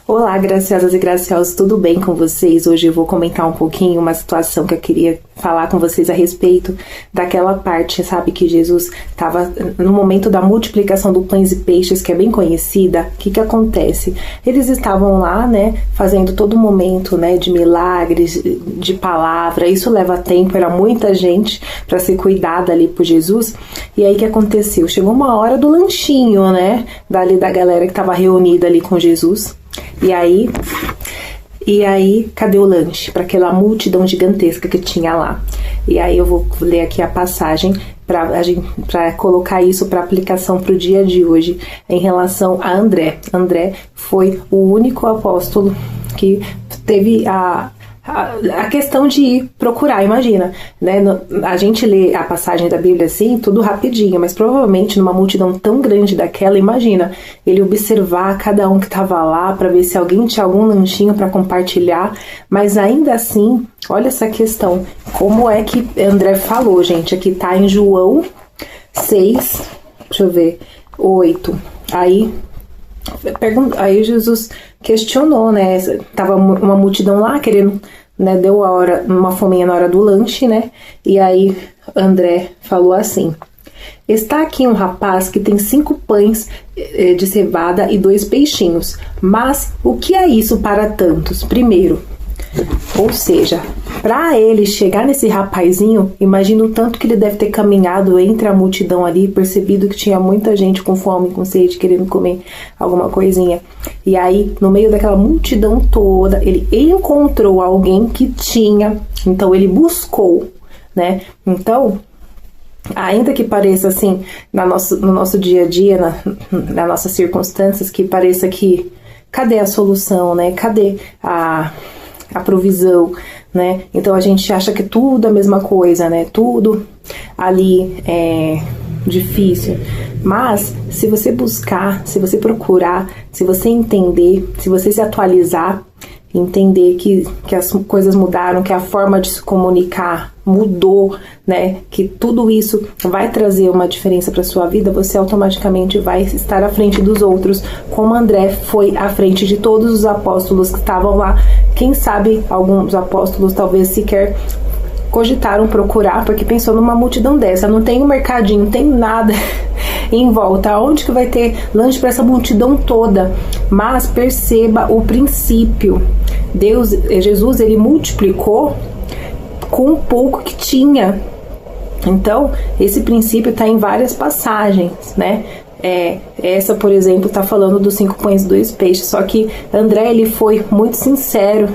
Olá, graciosas e graciosos, tudo bem com vocês? Hoje eu vou comentar um pouquinho uma situação que eu queria falar com vocês a respeito daquela parte, sabe, que Jesus estava no momento da multiplicação do pães e peixes, que é bem conhecida. O que acontece? Eles estavam lá, né, fazendo todo momento, né, de milagres, de palavra. Isso leva tempo, era muita gente para ser cuidada ali por Jesus. E aí o que aconteceu? Chegou uma hora do lanchinho, né, da galera que estava reunida ali com Jesus. E aí, cadê o lanche? Para aquela multidão gigantesca que tinha lá. E aí eu vou ler aqui a passagem para colocar isso para aplicação para o dia de hoje em relação a André. André foi o único apóstolo que teve a questão de ir procurar, imagina, né? A gente lê a passagem da Bíblia assim, tudo rapidinho, mas provavelmente numa multidão tão grande daquela, imagina, ele observar cada um que estava lá para ver se alguém tinha algum lanchinho para compartilhar, mas ainda assim, olha essa questão, como é que André falou, gente, aqui tá em João 6, deixa eu ver, 8, aí Jesus questionou, né? Tava uma multidão lá querendo, né? Deu a hora, uma fominha na hora do lanche, né? E aí André falou assim: está aqui um rapaz que tem 5 pães de cevada e 2 peixinhos. Mas o que é isso para tantos? Primeiro, ou seja, para ele chegar nesse rapazinho, imagina o tanto que ele deve ter caminhado entre a multidão ali, percebido que tinha muita gente com fome, com sede, querendo comer alguma coisinha. E aí, no meio daquela multidão toda, ele encontrou alguém que tinha, então ele buscou, né? Então, ainda que pareça assim, no nosso dia a dia, nas nossas circunstâncias, que pareça que, cadê a solução, né? Cadê a provisão, né? Então a gente acha que tudo é a mesma coisa, né? Tudo ali é difícil. Mas se você buscar, se você procurar, se você entender, se você se atualizar, entender que as coisas mudaram, que a forma de se comunicar mudou, né? Que tudo isso vai trazer uma diferença para sua vida, você automaticamente vai estar à frente dos outros, como André foi à frente de todos os apóstolos que estavam lá. Quem sabe alguns apóstolos talvez sequer cogitaram procurar, porque pensou numa multidão dessa, não tem um mercadinho, não tem nada em volta, onde que vai ter lanche para essa multidão toda? Mas perceba o princípio. Jesus, ele multiplicou com o pouco que tinha. Então, esse princípio está em várias passagens, né? Essa, por exemplo, está falando dos 5 pães e 2 peixes, só que André, ele foi muito sincero.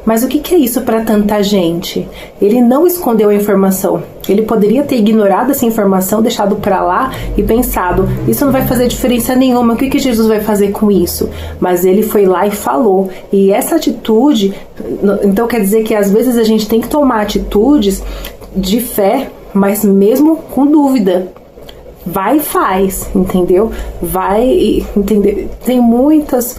Mas o que é isso para tanta gente? Ele não escondeu a informação. Ele poderia ter ignorado essa informação, deixado para lá e pensado, isso não vai fazer diferença nenhuma, o que Jesus vai fazer com isso? Mas ele foi lá e falou. E essa atitude, então quer dizer que às vezes a gente tem que tomar atitudes de fé, mas mesmo com dúvida. Vai e faz, entendeu? Vai, entender. Tem muitas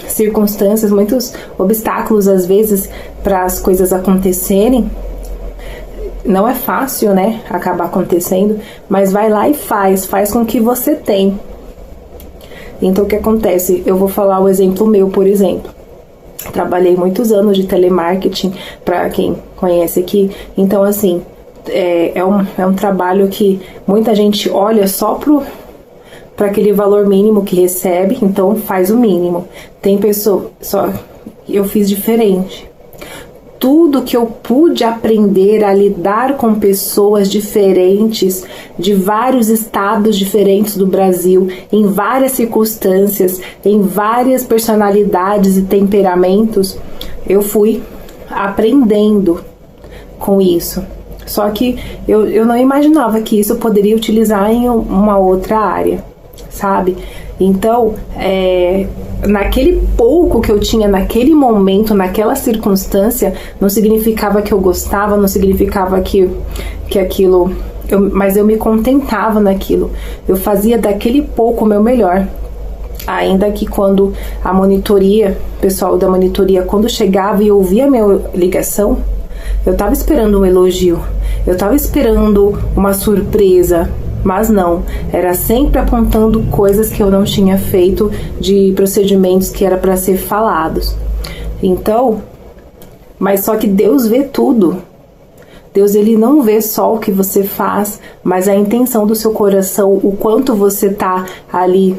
circunstâncias, muitos obstáculos às vezes para as coisas acontecerem. Não é fácil, né? Acabar acontecendo, mas vai lá e faz com o que você tem. Então o que acontece? Eu vou falar o exemplo meu, por exemplo. Trabalhei muitos anos de telemarketing, para quem conhece aqui. Então assim, é um trabalho que muita gente olha só para aquele valor mínimo que recebe, então faz o mínimo. Tem pessoa, só eu fiz diferente. Tudo que eu pude aprender a lidar com pessoas diferentes, de vários estados diferentes do Brasil, em várias circunstâncias, em várias personalidades e temperamentos, eu fui aprendendo com isso. Só que eu não imaginava que isso eu poderia utilizar em uma outra área, sabe? Então, naquele pouco que eu tinha naquele momento, naquela circunstância, não significava que eu gostava, não significava que aquilo... mas eu me contentava naquilo. Eu fazia daquele pouco o meu melhor. Ainda que quando a monitoria, o pessoal da monitoria, quando chegava e ouvia a minha ligação, eu tava esperando um elogio, eu tava esperando uma surpresa, Mas não, era sempre apontando coisas que eu não tinha feito, de procedimentos que era para ser falados. Então, mas só que Deus vê tudo. Deus, ele não vê só o que você faz, mas a intenção do seu coração, o quanto você tá ali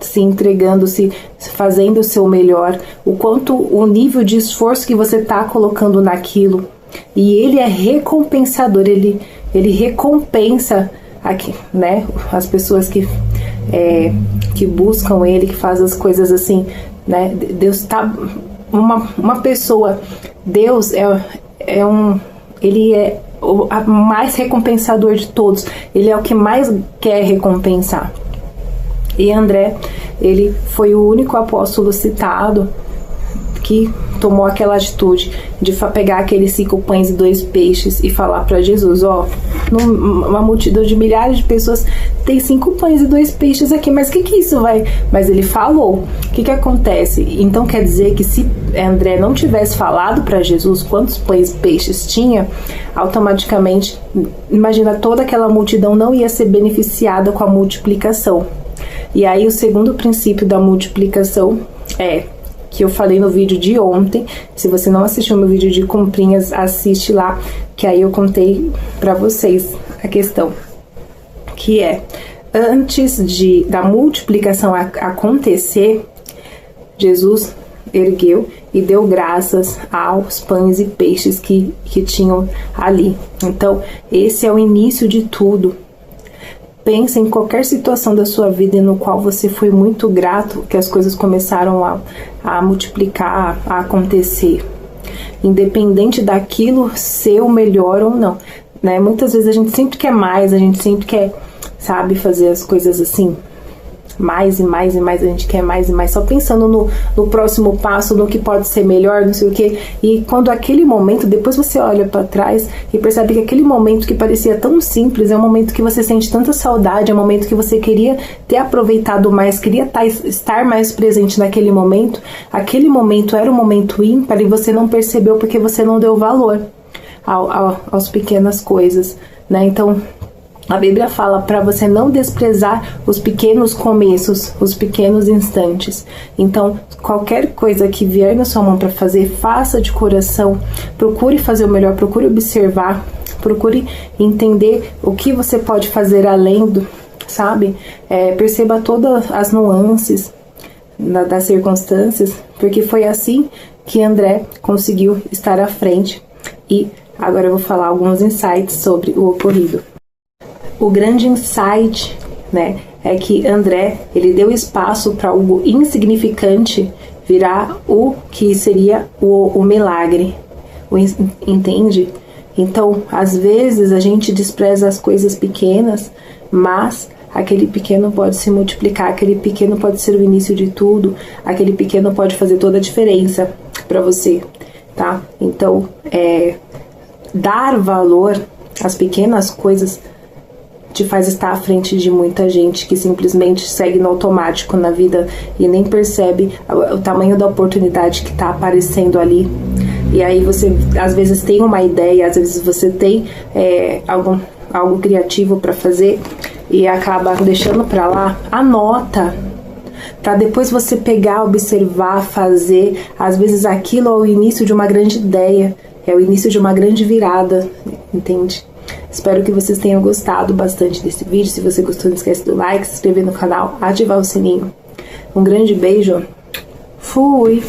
se entregando, se fazendo o seu melhor, o quanto, o nível de esforço que você tá colocando naquilo. E ele é recompensador, ele recompensa aqui, né, as pessoas que buscam ele, que fazem as coisas assim, né. Deus tá, uma pessoa, Deus ele é o mais recompensador de todos, ele é o que mais quer recompensar. E André, ele foi o único apóstolo citado que tomou aquela atitude de pegar aqueles 5 pães e 2 peixes e falar para Jesus, ó, uma multidão de milhares de pessoas, tem 5 pães e 2 peixes aqui, mas o que isso vai? Mas ele falou. O que acontece? Então quer dizer que se André não tivesse falado para Jesus quantos pães e peixes tinha, automaticamente, imagina, toda aquela multidão não ia ser beneficiada com a multiplicação. E aí o segundo princípio da multiplicação que eu falei no vídeo de ontem. Se você não assistiu meu vídeo de comprinhas, assiste lá, que aí eu contei pra vocês a questão, que antes da multiplicação acontecer, Jesus ergueu e deu graças aos pães e peixes que tinham ali. Então, esse é o início de tudo. Pense em qualquer situação da sua vida no qual você foi muito grato, que as coisas começaram a multiplicar, a acontecer. Independente daquilo ser o melhor ou não, né? Muitas vezes a gente sempre quer mais, a gente sempre quer, sabe, fazer as coisas assim, mais e mais e mais, a gente quer mais e mais, só pensando no próximo passo, no que pode ser melhor, não sei o que. E quando aquele momento, depois você olha para trás e percebe que aquele momento que parecia tão simples, é um momento que você sente tanta saudade, é um momento que você queria ter aproveitado mais, queria estar mais presente naquele momento. Aquele momento era um momento ímpar e você não percebeu porque você não deu valor às pequenas coisas, né? Então, a Bíblia fala para você não desprezar os pequenos começos, os pequenos instantes. Então, qualquer coisa que vier na sua mão para fazer, faça de coração. Procure fazer o melhor, procure observar, procure entender o que você pode fazer além do, sabe? Perceba todas as nuances das circunstâncias, porque foi assim que André conseguiu estar à frente. E agora eu vou falar alguns insights sobre o ocorrido. O grande insight, né, é que André, ele deu espaço para algo insignificante virar o que seria o milagre, entende? Então, às vezes a gente despreza as coisas pequenas, mas aquele pequeno pode se multiplicar, aquele pequeno pode ser o início de tudo, aquele pequeno pode fazer toda a diferença para você, tá? Então, dar valor às pequenas coisas te faz estar à frente de muita gente que simplesmente segue no automático na vida e nem percebe o tamanho da oportunidade que está aparecendo ali. E aí você, às vezes, tem uma ideia, às vezes você tem algo criativo para fazer e acaba deixando para lá. Anota, para depois você pegar, observar, fazer. Às vezes aquilo é o início de uma grande ideia, é o início de uma grande virada, entende? Espero que vocês tenham gostado bastante desse vídeo. Se você gostou, não esquece do like, se inscrever no canal, ativar o sininho. Um grande beijo. Fui!